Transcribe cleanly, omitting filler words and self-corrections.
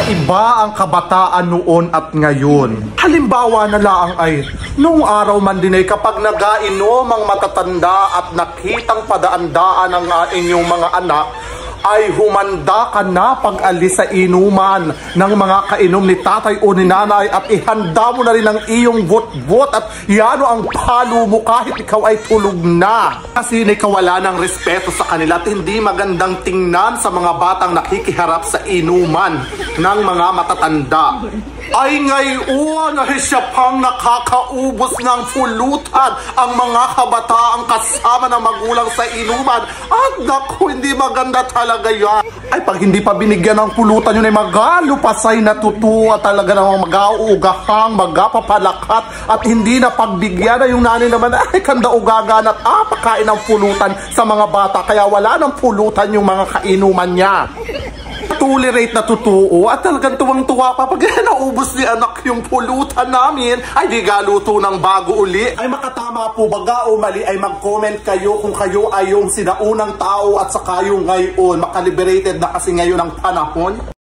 Magkaiba ang kabataan noon at ngayon. Halimbawa na lang ay, noong araw man din ay kapag nagainom ang matatanda at nakitang padaan-daan ang inyong mga anak, ay humanda ka na pag-alis sa inuman ng mga kainom ni tatay o ni nanay at ihanda mo na rin ang iyong bot-bot at yano ang palo mo kahit ikaw ay tulog na. Kasi nakawala ng respeto sa kanila at hindi magandang tingnan sa mga batang nakikiharap sa inuman ng mga matatanda. Ay ngayon ay siya pang nakakaubos ng pulutan ang mga kabataang kasama ng magulang sa inuman. At naku, hindi maganda talaga yan. Ay pag hindi pa binigyan ng pulutan yun ay magalupasay na tutuwa talaga namang mag-augahang, magapapalakat at hindi na pagbigyan na yung nanay naman ay kanda ugagan at pakain ng pulutan sa mga bata kaya wala ng pulutan yung mga kainuman niya. Tolerate na totoo at talagang tuwang-tuwa pa pag naubos ni anak yung pulutan namin ay di galuto ng bago uli. Ay makatama po baga o mali ay mag-comment kayo kung kayo ay yung sinaunang tao at saka yung ngayon makaliberated na kasi ngayon ang panahon.